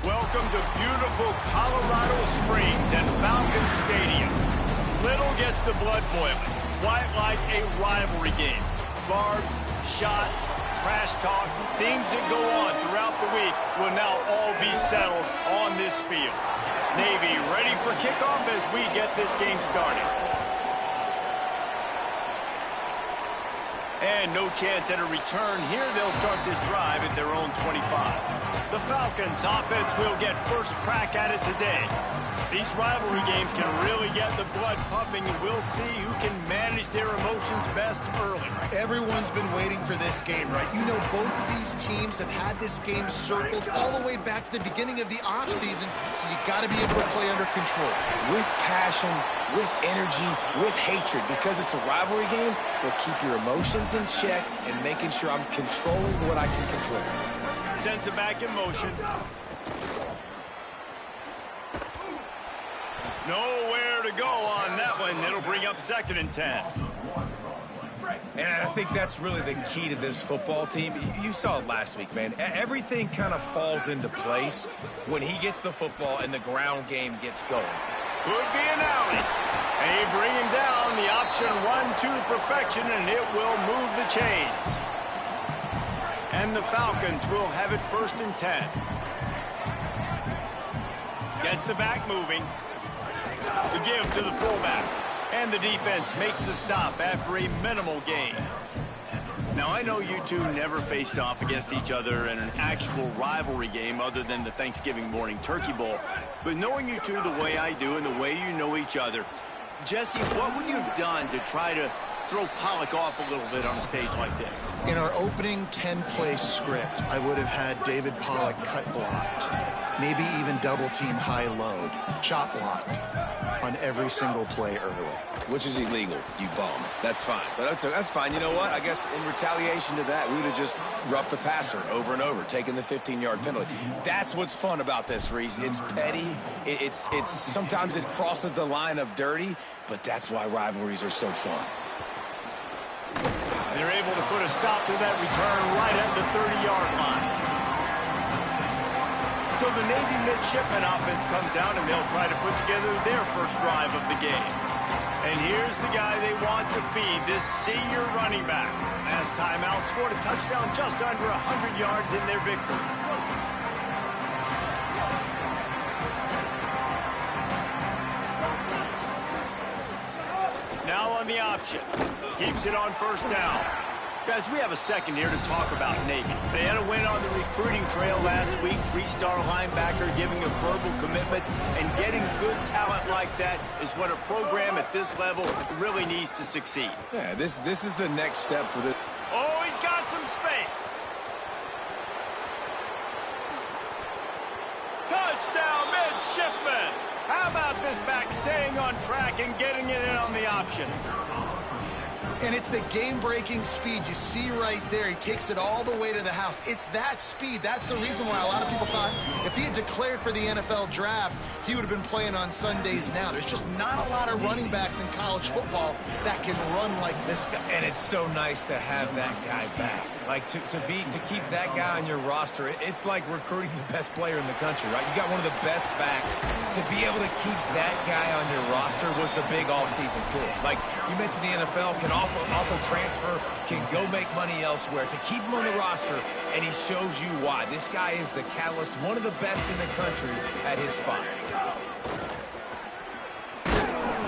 Welcome to beautiful Colorado Springs and Falcon Stadium. Little gets the blood boiling, quite like a rivalry game. Barbs, shots, trash talk, things that go on throughout the week will now all be settled on this field. Navy ready for kickoff as we get this game started. And no chance at a return here. They'll start this drive at their own 25. The Falcons offense will get first crack at it today. These rivalry games can really get the blood pumping, and we'll see who can manage their emotions best early. Everyone's been waiting for this game, right? You know, both of these teams have had this game circled all the way back to the beginning of the offseason, so you got to be able to play under control. With passion, with energy, with hatred, because it's a rivalry game, we'll keep your emotions in check and making sure I'm controlling what I can control. Sends it back in motion. Nowhere to go on that one. It'll bring up 2nd and 10. And I think that's really the key to this football team. You saw it last week, man. Everything kind of falls into place when he gets the football and the ground game gets going. Could be an alley. They bring him down. The option run to perfection, and it will move the chains. And the Falcons will have it 1st and 10. Gets the back moving. The give to the fullback. And the defense makes the stop after a minimal gain. Now, I know you two never faced off against each other in an actual rivalry game other than the Thanksgiving morning Turkey Bowl. But knowing you two the way I do and the way you know each other, Jesse, what would you have done to try to throw Pollock off a little bit on a stage like this? In our opening 10-play script, I would have had David Pollock cut blocked, maybe even double-team high load, chop blocked on every single play early. Which is illegal, you bum. That's fine. But that's fine. You know what? I guess in retaliation to that, we would have just roughed the passer over and over, taking the 15-yard penalty. That's what's fun about this, Reese. It's petty. It's sometimes it crosses the line of dirty, but that's why rivalries are so fun. They're able to put a stop to that return right at the 30-yard line. So the Navy midshipman offense comes out, and they'll try to put together their first drive of the game. And here's the guy they want to feed, this senior running back. Last time out, scored a touchdown just under 100 yards in their victory. Now on the option. Keeps it on 1st down. Guys, we have a second here to talk about Navy. They had a win on the recruiting trail last week. 3-star linebacker giving a verbal commitment, and getting good talent like that is what a program at this level really needs to succeed. Yeah, this is the next step for the... Oh, he's got some space. Touchdown, midshipman. How about this back staying on track and getting it in on the option? And it's the game-breaking speed you see right there. He takes it all the way to the house. It's that speed. That's the reason why a lot of people thought if he had declared for the NFL draft, he would have been playing on Sundays now. There's just not a lot of running backs in college football that can run like this guy. And it's so nice to have that guy back. Like, to keep that guy on your roster, it's like recruiting the best player in the country, right? You got one of the best backs. To be able to keep that guy on your roster was the big offseason pull. Like, you mentioned the NFL can also transfer, can go make money elsewhere. To keep him on the roster, and he shows you why. This guy is the catalyst, one of the best in the country at his spot.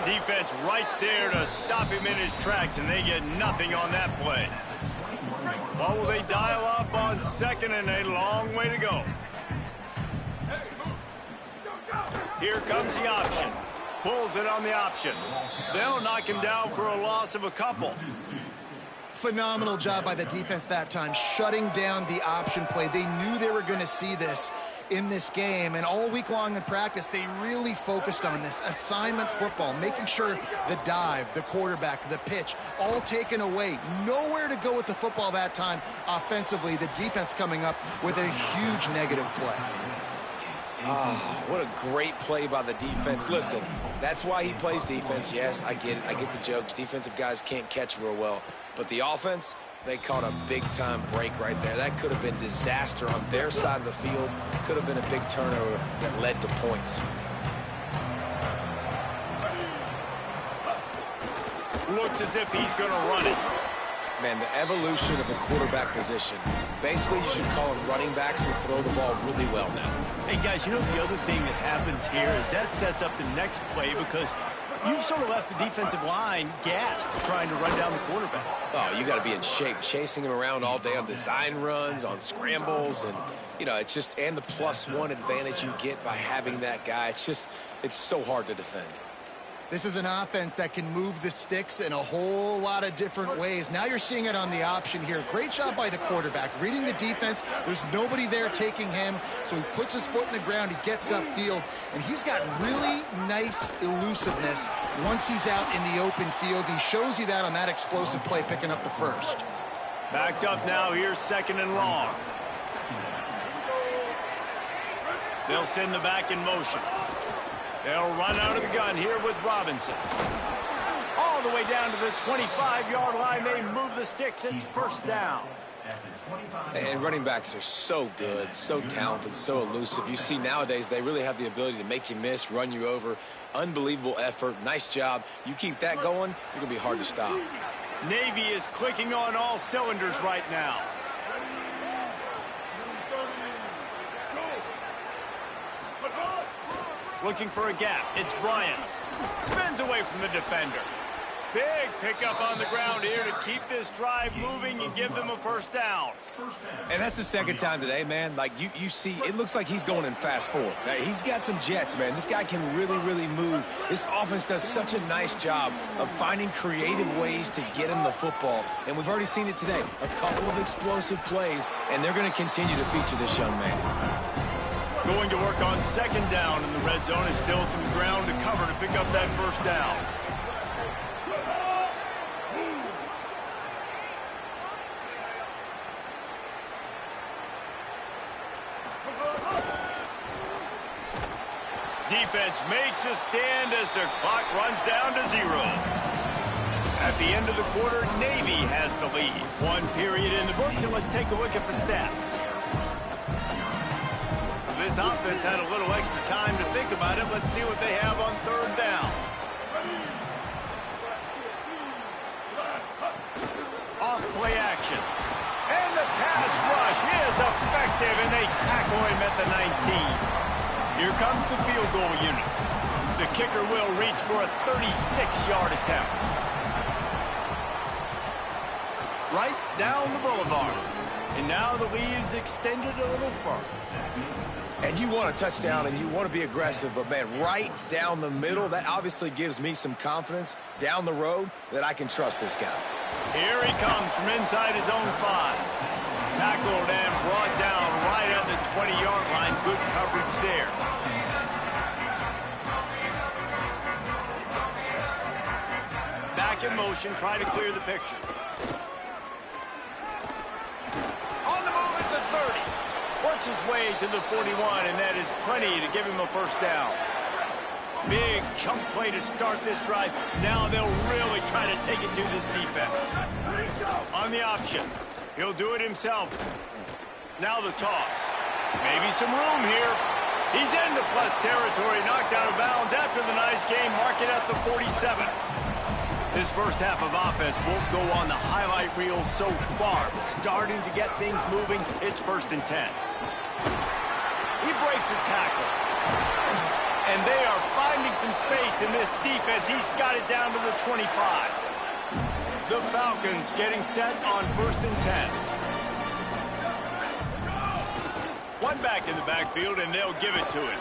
Defense right there to stop him in his tracks, and they get nothing on that play. What will they dial up on 2nd and a long way to go? Here comes the option. Pulls it on the option. They'll knock him down for a loss of a couple. Phenomenal job by the defense that time, shutting down the option play. They knew they were going to see this in this game, and all week long in practice, they really focused on this assignment football, making sure the dive, the quarterback, the pitch, all taken away. Nowhere to go with the football that time offensively. The defense coming up with a huge negative play. Oh, what a great play by the defense. Listen, that's why he plays defense. Yes, I get it. I get the jokes. Defensive guys can't catch real well. But the offense, They caught a big-time break right there. That could have been disaster on their side of the field. Could have been a big turnover that led to points. Looks as if he's going to run it. Man, the evolution of the quarterback position. Basically, you should call them running backs who throw the ball really well now. Hey, guys, you know the other thing that happens here is that sets up the next play because you've sort of left the defensive line gassed trying to run down the quarterback. Oh, you got to be in shape, chasing him around all day on design runs, on scrambles, and, you know, it's just, and the +1 advantage you get by having that guy. It's so hard to defend. This is an offense that can move the sticks in a whole lot of different ways. Now you're seeing it on the option here. Great job by the quarterback. Reading the defense, there's nobody there taking him, so he puts his foot in the ground, he gets upfield, and he's got really nice elusiveness once he's out in the open field. He shows you that on that explosive play, picking up the first. Backed up now, here's 2nd and long. They'll send the back in motion. They'll run out of the gun here with Robinson. All the way down to the 25-yard line. They move the sticks. It's 1st down. And running backs are so good, so talented, so elusive. You see nowadays they really have the ability to make you miss, run you over. Unbelievable effort. Nice job. You keep that going, you're going to be hard to stop. Navy is clicking on all cylinders right now. Looking for a gap. It's Bryant. Spins away from the defender. Big pickup on the ground here to keep this drive moving and give them a 1st down. And that's the 2nd time today, man. Like, you see, it looks like he's going in fast forward. Now, he's got some jets, man. This guy can really, really move. This offense does such a nice job of finding creative ways to get him the football. And we've already seen it today. A couple of explosive plays, and they're going to continue to feature this young man. Going to work on 2nd down in the red zone. Is still some ground to cover to pick up that 1st down. Defense makes a stand as the clock runs down to 0. At the end of the quarter, Navy has the lead. 1 period in the books, and let's take a look at the stats. This offense had a little extra time to think about it. Let's see what they have on 3rd down. Off play action. And the pass rush is effective, and they tackle him at the 19. Here comes the field goal unit. The kicker will reach for a 36-yard attempt. Right down the boulevard. And now the lead is extended a little further. And you want a touchdown and you want to be aggressive, but, man, right down the middle, that obviously gives me some confidence down the road that I can trust this guy. Here he comes from inside his own 5. Tackled and brought down right at the 20-yard line. Good coverage there. Back in motion, trying to clear the picture. On the move at the 30. Works his way to the 41, and that is plenty to give him a 1st down. Big chunk play to start this drive. Now they'll really try to take it to this defense. On the option. He'll do it himself. Now the toss. Maybe some room here. He's into plus territory, knocked out of bounds after the nice game. Mark it at the 47. This 1st half of offense won't go on the highlight reel so far, but starting to get things moving, it's 1st and 10. He breaks a tackle. And they are finding some space in this defense. He's got it down to the 25. The Falcons getting set on 1st and 10. One back in the backfield, and they'll give it to him.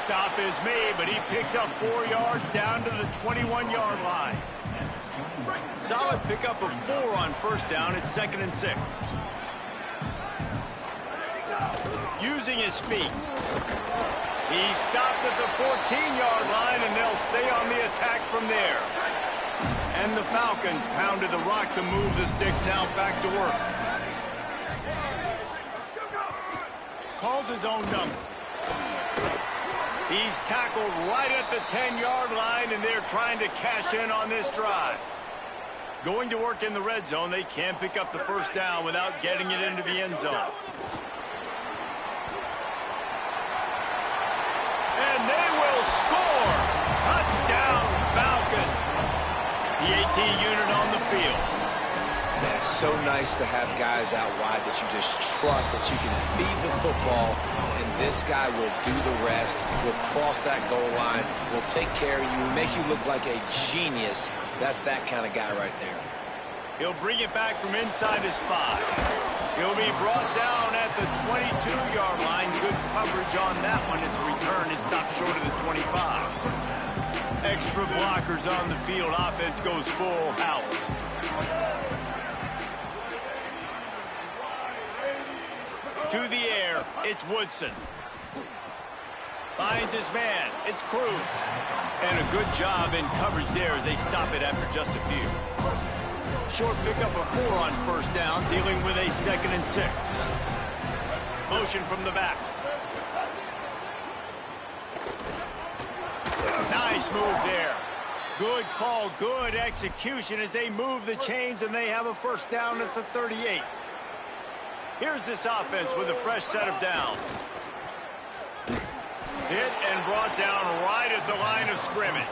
Stop is made, but he picks up 4 yards down to the 21-yard line. Solid pickup of 4 on 1st down. It's 2nd and 6. Using his feet. He stopped at the 14-yard line, and they'll stay on the attack from there. And the Falcons pounded the rock to move the sticks. Now back to work. Calls his own number. He's tackled right at the 10-yard line, and they're trying to cash in on this drive. Going to work in the red zone, they can't pick up the first down without getting it into the end zone. And they will score! Touchdown, Falcon! The AT unit on the field. Man, it's so nice to have guys out wide that you just trust that you can feed the football, and this guy will do the rest. Will cross that goal line, will take care of you, make you look like a genius. That's that kind of guy right there. He'll bring it back from inside his spot. He'll be brought down at the 22-yard line. Good coverage on that one. His return is stopped short of the 25. Extra blockers on the field. Offense goes full house. To the air, it's Woodson. Finds his man, it's Cruz. And a good job in coverage there as they stop it after just a few. Short pickup of 4 on first down, dealing with a 2nd and 6. Motion from the back. Nice move there. Good call, good execution as they move the chains and they have a first down at the 38. Here's this offense with a fresh set of downs. Hit and brought down right at the line of scrimmage.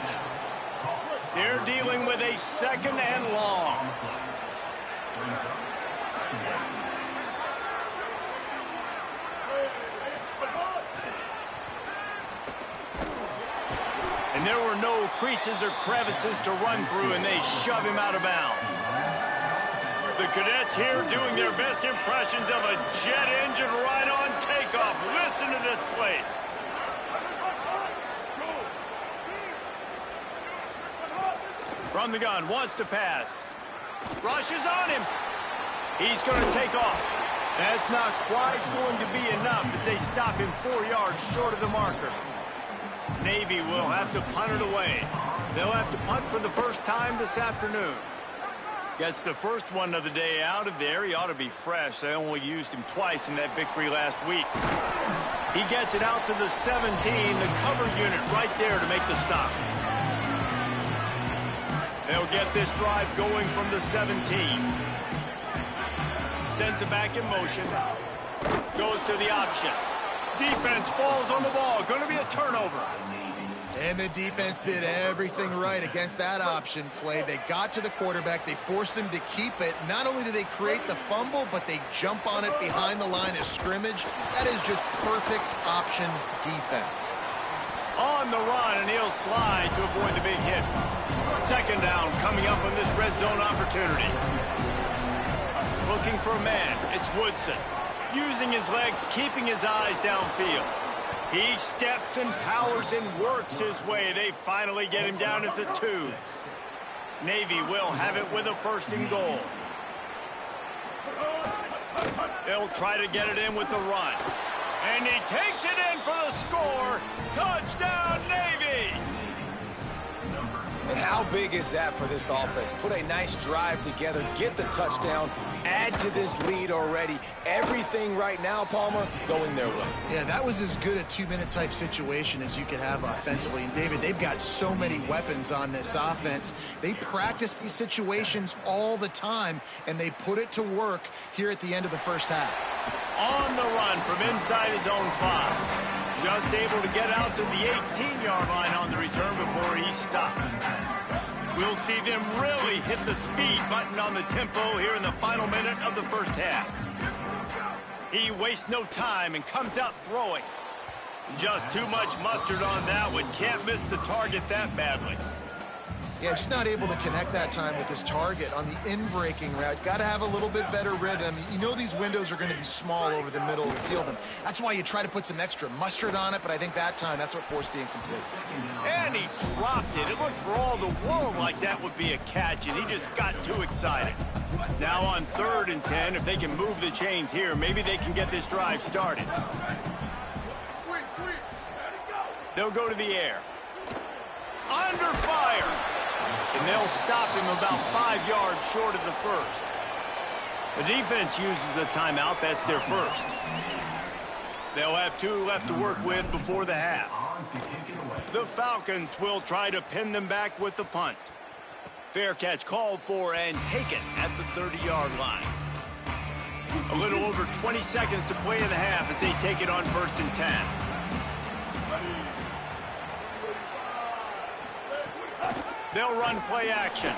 They're dealing with a 2nd and long. And there were no creases or crevices to run through, and they shove him out of bounds. The Cadets here doing their best impressions of a jet engine right on takeoff. Listen to this place. From the gun, wants to pass. Rushes on him. He's going to take off. That's not quite going to be enough as they stop him 4 yards short of the marker. Navy will have to punt it away. They'll have to punt for the first time this afternoon. Gets the first one of the day out of there. He ought to be fresh. They only used him twice in that victory last week. He gets it out to the 17. The cover unit right there to make the stop. They'll get this drive going from the 17. Sends it back in motion. Goes to the option. Defense falls on the ball. Going to be a turnover. And the defense did everything right against that option play. They got to the quarterback. They forced him to keep it. Not only do they create the fumble, but they jump on it behind the line of scrimmage. That is just perfect option defense. On the run, and he'll slide to avoid the big hit. 2nd down coming up on this red zone opportunity. Looking for a man. It's Woodson. Using his legs, keeping his eyes downfield. He steps and powers and works his way. They finally get him down at the 2. Navy will have it with a 1st and goal. They'll try to get it in with the run. And he takes it in for the score. Touchdown, Navy! And how big is that for this offense? Put a nice drive together, get the touchdown, add to this lead already. Everything right now, Palmer, going their way. Yeah, that was as good a 2-minute type situation as you could have offensively. And David, they've got so many weapons on this offense. They practice these situations all the time, and they put it to work here at the end of the first half. On the run from inside his own 5. Just able to get out to the 18-yard line on the return before he stopped. We'll see them really hit the speed button on the tempo here in the final minute of the first half. He wastes no time and comes out throwing. Just too much mustard on that one. Can't miss the target that badly. Yeah, just not able to connect that time with his target on the in-breaking route. Got to have a little bit better rhythm. You know these windows are going to be small over the middle of the field, and that's why you try to put some extra mustard on it, but I think that time that's what forced the incomplete. And he dropped it. It looked for all the world like that would be a catch, and he just got too excited. Now on 3rd and 10, if they can move the chains here, maybe they can get this drive started. They'll go to the air. Under fire. And they'll stop him about 5 yards short of the 1st. The defense uses a timeout. That's their 1st. They'll have 2 left to work with before the half. The Falcons will try to pin them back with the punt. Fair catch called for and taken at the 30-yard line. A little over 20 seconds to play in the half as they take it on 1st and 10. They'll run play action.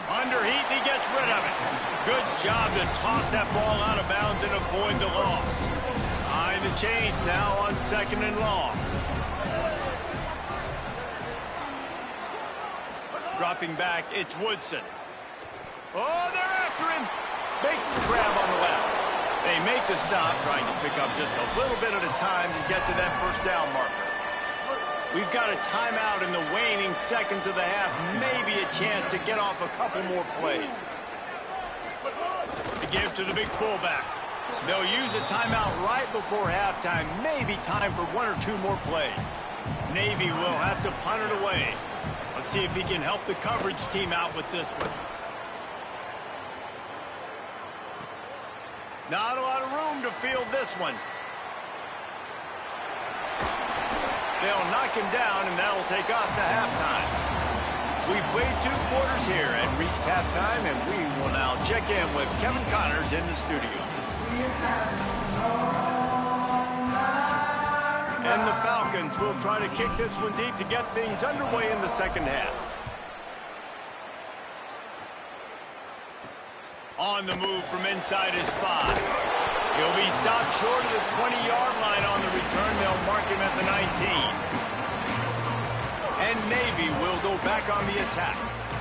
Under heat, and he gets rid of it. Good job to toss that ball out of bounds and avoid the loss. Behind the chains now on 2nd and long. Dropping back, it's Woodson. Oh, they're after him. Makes the grab on the left. They make the stop, trying to pick up just a little bit at a time to get to that 1st down marker. We've got a timeout in the waning seconds of the half. Maybe a chance to get off a couple more plays. To give to the big fullback. They'll use a timeout right before halftime. Maybe time for 1 or 2 more plays. Navy will have to punt it away. Let's see if he can help the coverage team out with this one. Not a lot of room to field this one. They'll knock him down, and that'll take us to halftime. We've played 2 quarters here and reached halftime, and we will now check in with Kevin Connors in the studio. And the Falcons will try to kick this one deep to get things underway in the 2nd half. On the move from inside his 5. He'll be stopped short of the 20-yard line on the return. They'll mark him at the 19. And Navy will go back on the attack.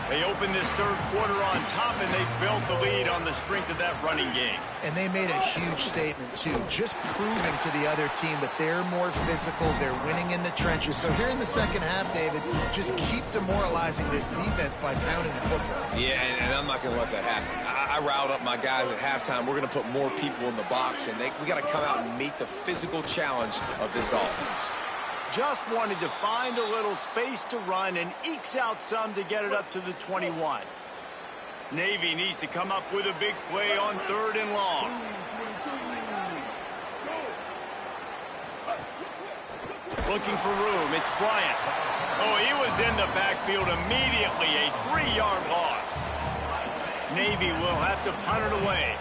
They open this 3rd quarter on top, and they built the lead on the strength of that running game. And they made a huge statement, too, just proving to the other team that they're more physical, they're winning in the trenches. So here in the 2nd half, David, just keep demoralizing this defense by pounding the football. Yeah, and I'm not going to let that happen. I riled up my guys at halftime. We're going to put more people in the box, and we got to come out and meet the physical challenge of this offense. Just wanted to find a little space to run and ekes out some to get it up to the 21. Navy needs to come up with a big play on 3rd and long. Looking for room, it's Bryant. Oh, he was in the backfield immediately, a 3-yard loss. Navy will have to punt it away.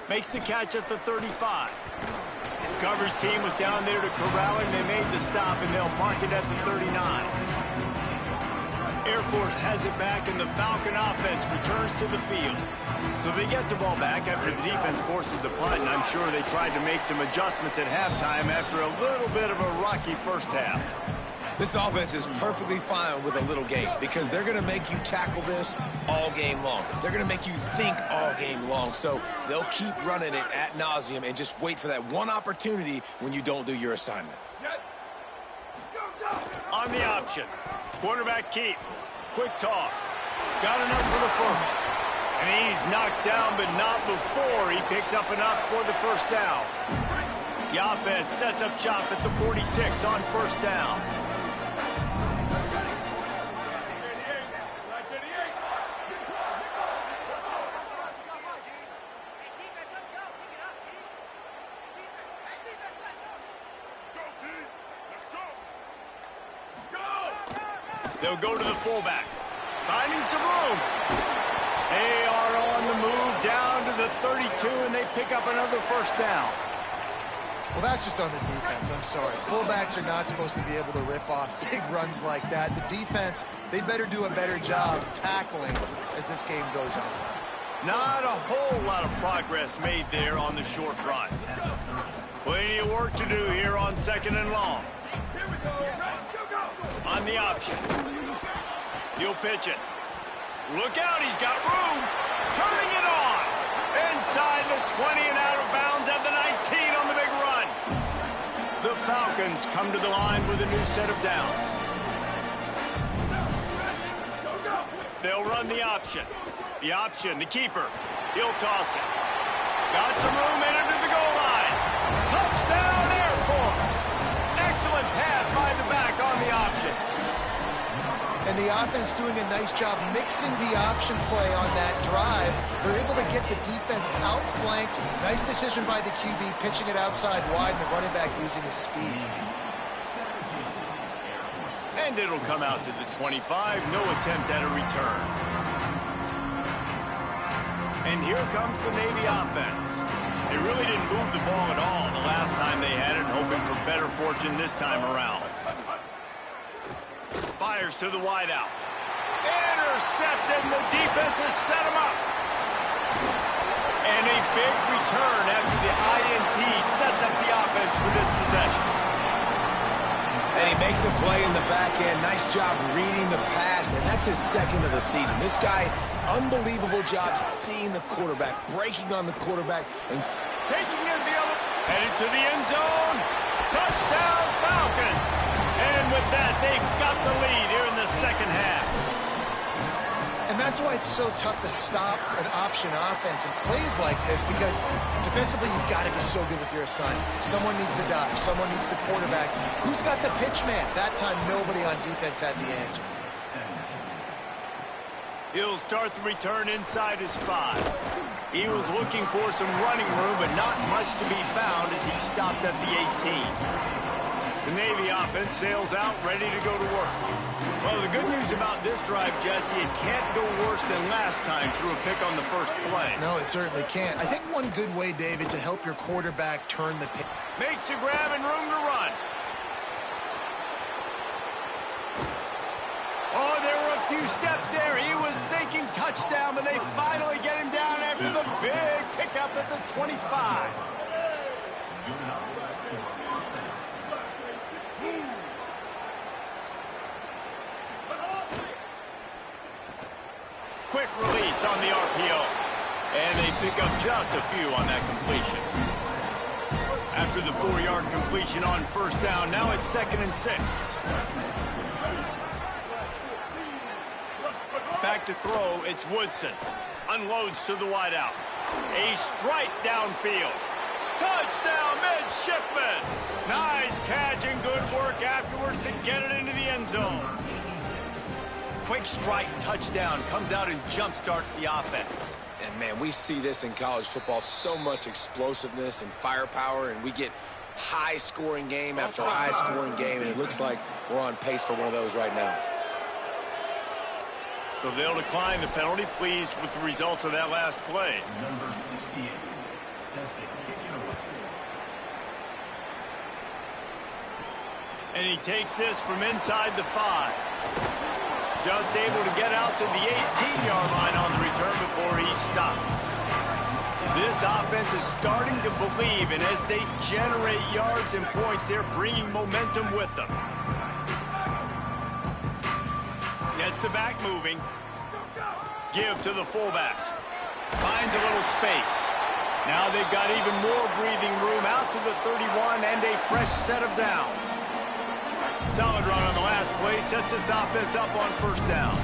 Makes the catch at the 35. Coverage team was down there to corral him. They made the stop, and they'll mark it at the 39. Air Force has it back, and the Falcon offense returns to the field. So they get the ball back after the defense forces the punt, and I'm sure they tried to make some adjustments at halftime after a little bit of a rocky 1st half. This offense is perfectly fine with a little game because they're going to make you tackle this all game long. They're going to make you think all game long. So they'll keep running it ad nauseum and just wait for that one opportunity when you don't do your assignment. On the option, quarterback keep. Quick toss. Got enough for the 1st. And he's knocked down, but not before he picks up enough for the 1st down. The offense sets up shop at the 46 on 1st down. They'll go to the fullback. Finding some room. They are on the move down to the 32, and they pick up another 1st down. Well, that's just on the defense. I'm sorry. Fullbacks are not supposed to be able to rip off big runs like that. The defense, they better do a better job tackling as this game goes on. Not a whole lot of progress made there on the short run. Plenty of work to do here on 2nd and long. On the option. He'll pitch it. Look out, he's got room. Turning it on. Inside the 20 and out of bounds at the 19 on the big run. The Falcons come to the line with a new set of downs. They'll run the option. The option, the keeper. He'll toss it. Got some room in under the goal line. Touchdown, Air Force. Excellent pass by the back on the option. And the offense doing a nice job mixing the option play on that drive. They're able to get the defense outflanked. Nice decision by the QB, pitching it outside wide, and the running back using his speed. And it'll come out to the 25. No attempt at a return. And here comes the Navy offense. They really didn't move the ball at all the last time they had it, hoping for better fortune this time around. Fires to the wideout. Intercepted, and the defense has set him up. And a big return after the INT sets up the offense for this possession. And he makes a play in the back end. Nice job reading the pass, and that's his second of the season. This guy, unbelievable job seeing the quarterback, breaking on the quarterback, and taking it the other, headed to the end zone. Touchdown, Falcons. And with that, they've got the lead here in the second half. And that's why it's so tough to stop an option offense in plays like this, because defensively you've got to be so good with your assignments. Someone needs the dodge. Someone needs the quarterback. Who's got the pitch man? That time nobody on defense had the answer. He'll start the return inside his 5. He was looking for some running room, but not much to be found as he stopped at the 18. The Navy offense sails out, ready to go to work. Well, the good news about this drive, Jesse, it can't go worse than last time through a pick on the first play. No, it certainly can't. I think one good way, David, to help your quarterback turn the pick. Makes a grab and room to run. Oh, there were a few steps there. He was thinking touchdown, but they finally get him down after the big pickup at the 25. Quick release on the RPO. And they pick up just a few on that completion. After the 4-yard completion on first down, now it's 2nd and 6. Back to throw, it's Woodson. Unloads to the wideout. A strike downfield. Touchdown, midshipman. Nice catch and good work afterwards to get it into the end zone. Quick strike touchdown comes out and jump-starts the offense. And, man, we see this in college football, so much explosiveness and firepower, and we get high-scoring game after high-scoring game, and it looks like we're on pace for one of those right now. So they'll decline the penalty, pleased with the results of that last play. Number 68, set to kick it away. And he takes this from inside the 5. Just able to get out to the 18-yard line on the return before he stopped. This offense is starting to believe, and as they generate yards and points, they're bringing momentum with them. Gets the back moving. Give to the fullback. Finds a little space. Now they've got even more breathing room out to the 31 and a fresh set of downs. Solid run on the last play, sets this offense up on first down.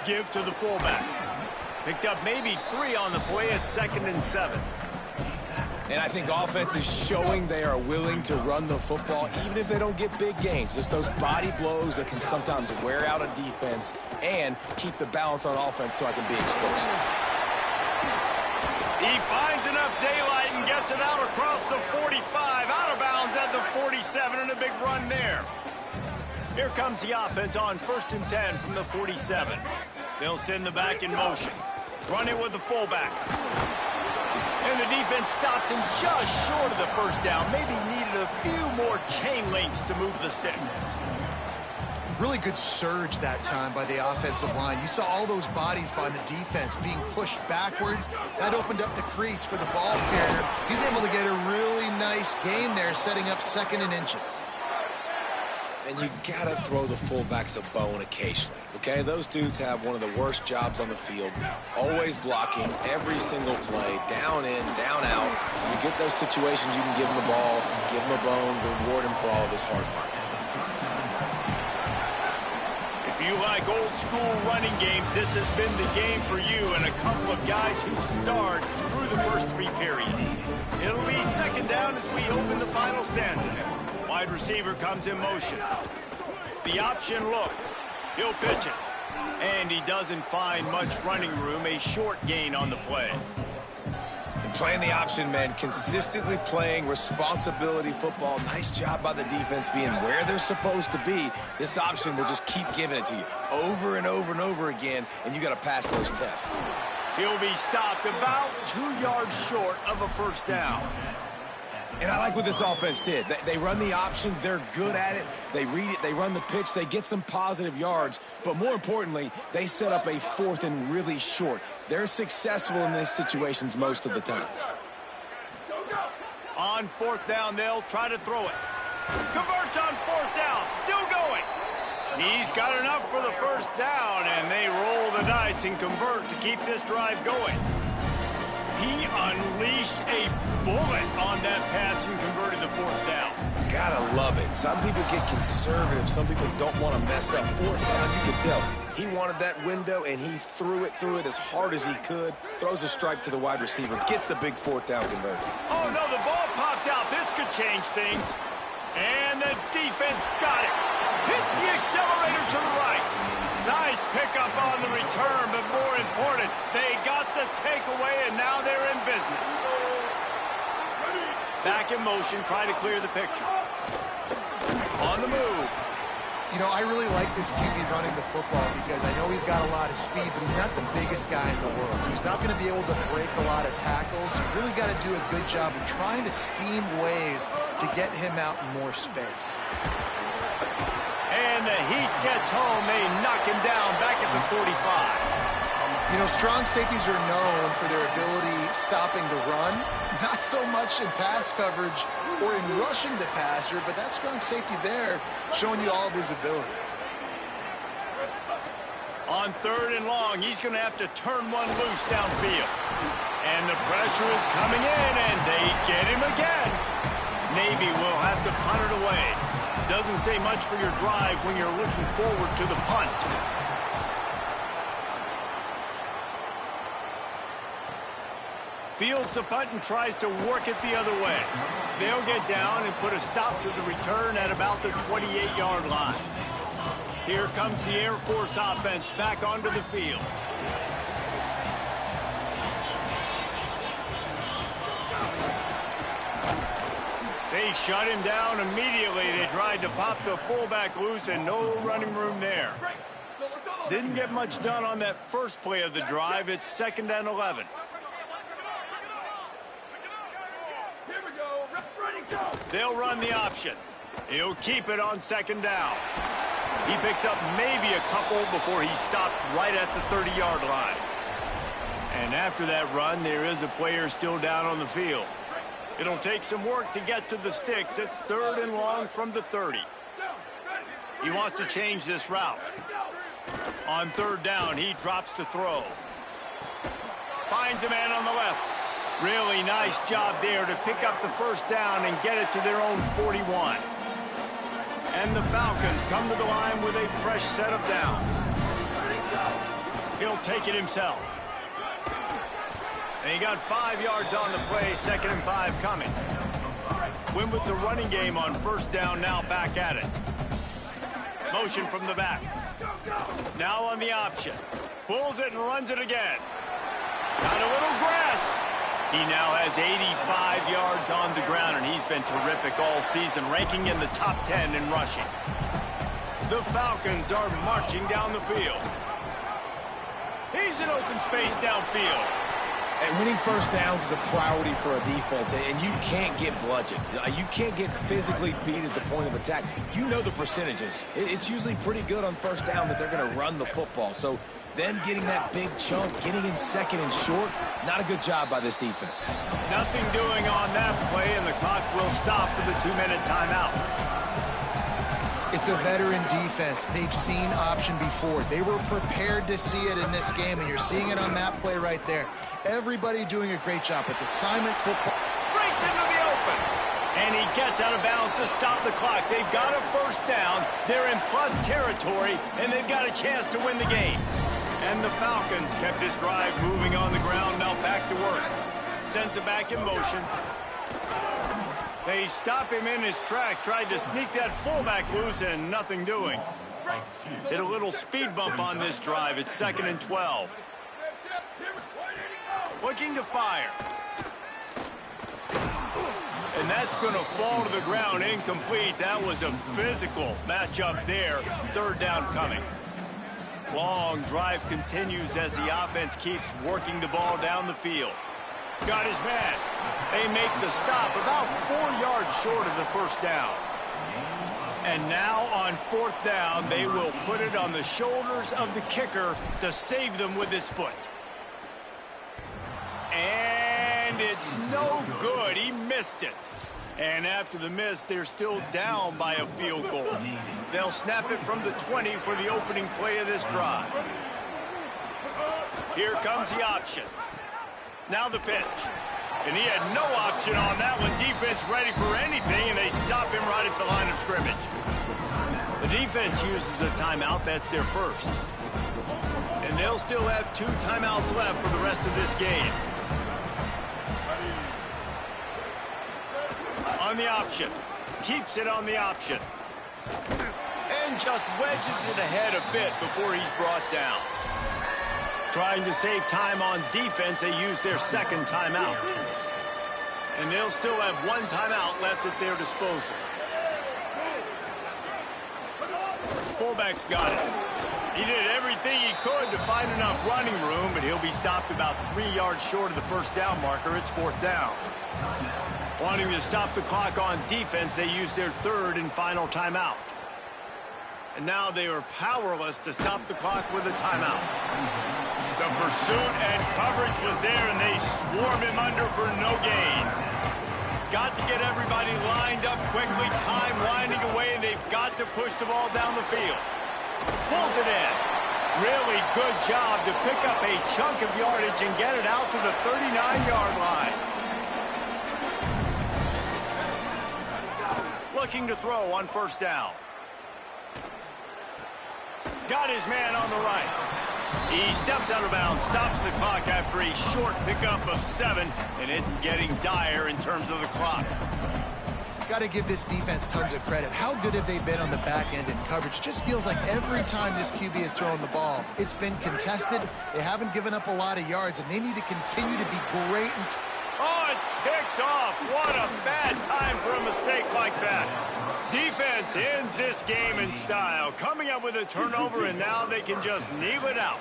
Give to the fullback. Picked up maybe 3 on the play at 2nd and 7. And I think offense is showing they are willing to run the football, even if they don't get big gains. Just those body blows that can sometimes wear out a defense and keep the balance on offense so I can be explosive. He finds enough daylight and gets it out across the 45, out of bounds at the 47, and a big run there. Here comes the offense on 1st and 10 from the 47. They'll send the back in motion. Run it with the fullback. And the defense stops him just short of the first down. Maybe needed a few more chain links to move the sticks. Really good surge that time by the offensive line. You saw all those bodies by the defense being pushed backwards. That opened up the crease for the ball carrier. He's able to get a really nice gain there, setting up 2nd and inches. And you got to throw the fullbacks a bone occasionally, okay? Those dudes have one of the worst jobs on the field, always blocking every single play, down in, down out. When you get those situations, you can give them the ball, give them a bone, reward him for all of his hard work. If you like old school running games, this has been the game for you and a couple of guys who starred through the first 3 periods. It'll be 2nd down as we open the final stanza. Wide receiver comes in motion. The option look. He'll pitch it. And he doesn't find much running room. A short gain on the play. And playing the option, man, consistently playing responsibility football. Nice job by the defense being where they're supposed to be. This option will just keep giving it to you over and over and over again, and you got to pass those tests. He'll be stopped about 2 yards short of a first down. And I like what this offense did. They run the option. They're good at it. They read it. They run the pitch. They get some positive yards. But more importantly, they set up a fourth and really short. They're successful in these situations most of the time. On fourth down, they'll try to throw it. Converts on fourth down. Still going. He's got enough for the first down, and they roll the dice and convert to keep this drive going. He unleashed a bullet on that pass and converted the fourth down. Gotta love it. Some people get conservative. Some people don't want to mess up fourth down. You can tell. He wanted that window, and he threw it as hard as he could. Throws a strike to the wide receiver. Gets the big fourth down converted. Oh, no, the ball popped out. This could change things. And the defense got it. Hits the accelerator to the right. Nice pickup on the return, but more important, they got the takeaway, and now they're in business. Back in motion, try to clear the picture. On the move. You know, I really like this QB running the football because I know he's got a lot of speed, but he's not the biggest guy in the world, so he's not going to be able to break a lot of tackles. You really got to do a good job of trying to scheme ways to get him out in more space. And the heat gets home. They knock him down back at the 45. You know, strong safeties are known for their ability stopping the run. Not so much in pass coverage or in rushing the passer, but that strong safety there showing you all of his ability. On third and long, he's going to have to turn one loose downfield. And the pressure is coming in, and they get him again. Navy will have to punt it away. Doesn't say much for your drive when you're looking forward to the punt. Fields the punt and tries to work it the other way. They'll get down and put a stop to the return at about the 28-yard line. Here comes the Air Force offense back onto the field. They shut him down immediately. They tried to pop the fullback loose, and no running room there. Didn't get much done on that first play of the drive. It's 2nd and 11. They'll run the option. He'll keep it on 2nd down. He picks up maybe a couple before he stopped right at the 30-yard line. And after that run, there is a player still down on the field. It'll take some work to get to the sticks. It's 3rd and long from the 30. He wants to change this route. On 3rd down, he drops to throw. Finds a man on the left. Really nice job there to pick up the first down and get it to their own 41. And the Falcons come to the line with a fresh set of downs. He'll take it himself. And he got 5 yards on the play, 2nd and 5 coming. Win with the running game on 1st down, now back at it. Motion from the back. Now on the option. Pulls it and runs it again. Got a little grass. He now has 85 yards on the ground, and he's been terrific all season, ranking in the top 10 in rushing. The Falcons are marching down the field. He's in open space downfield. And winning first downs is a priority for a defense, and you can't get bludgeoned. You can't get physically beat at the point of attack. You know the percentages. It's usually pretty good on first down that they're going to run the football. So them getting that big chunk, getting in 2nd and short, not a good job by this defense. Nothing doing on that play, and the clock will stop for the 2-minute timeout. It's a veteran defense. They've seen option before. They were prepared to see it in this game, and you're seeing it on that play right there. Everybody doing a great job with assignment football. Breaks into the open. And he gets out of bounds to stop the clock. They've got a first down. They're in plus territory, and they've got a chance to win the game. And the Falcons kept this drive moving on the ground. Now back to work. Sends it back in motion. They stop him in his tracks, tried to sneak that fullback loose, and nothing doing. Hit a little speed bump on this drive. It's 2nd and 12. Looking to fire. And that's going to fall to the ground incomplete. That was a physical matchup there. 3rd down coming. Long drive continues as the offense keeps working the ball down the field. Got his man. They make the stop about 4 yards short of the 1st down. And now on 4th down, they will put it on the shoulders of the kicker to save them with his foot. And it's no good. He missed it. And after the miss, they're still down by a field goal. They'll snap it from the 20 for the opening play of this drive. Here comes the option. Now the pitch. And he had no option on that one. Defense ready for anything, and they stop him right at the line of scrimmage. The defense uses a timeout. That's their first. And they'll still have 2 timeouts left for the rest of this game. On the option. Keeps it on the option. And just wedges it ahead a bit before he's brought down. Trying to save time on defense, they use their 2nd timeout. And they'll still have 1 timeout left at their disposal. Fullback's got it. He did everything he could to find enough running room, but he'll be stopped about 3 yards short of the 1st down marker. It's 4th down. Wanting to stop the clock on defense, they use their 3rd and final timeout. And now they are powerless to stop the clock with a timeout. The pursuit and coverage was there, and they swarm him under for no gain. Got to get everybody lined up quickly, time winding away, and they've got to push the ball down the field. Pulls it in. Really good job to pick up a chunk of yardage and get it out to the 39-yard line. Looking to throw on 1st down. Got his man on the right. He steps out of bounds, stops the clock after a short pickup of 7, and it's getting dire in terms of the clock. Got to give this defense tons of credit. How good have they been on the back end in coverage? Just feels like every time this QB has thrown the ball, it's been contested. They haven't given up a lot of yards, and they need to continue to be great. Oh, it's picked off. What a bad time for a mistake like that. Defense ends this game in style, coming up with a turnover, and now they can just kneel it out.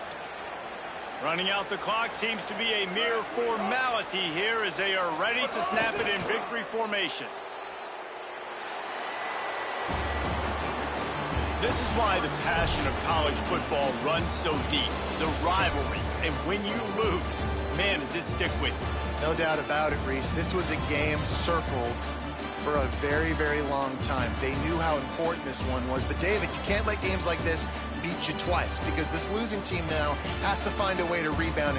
Running out the clock seems to be a mere formality here as they are ready to snap it in victory formation. This is why the passion of college football runs so deep. The rivalries, and when you lose, man, does it stick with you. No doubt about it, Reese. This was a game circled for a very, very long time. They knew how important this one was. But, David, you can't let games like this beat you twice, because this losing team now has to find a way to rebound and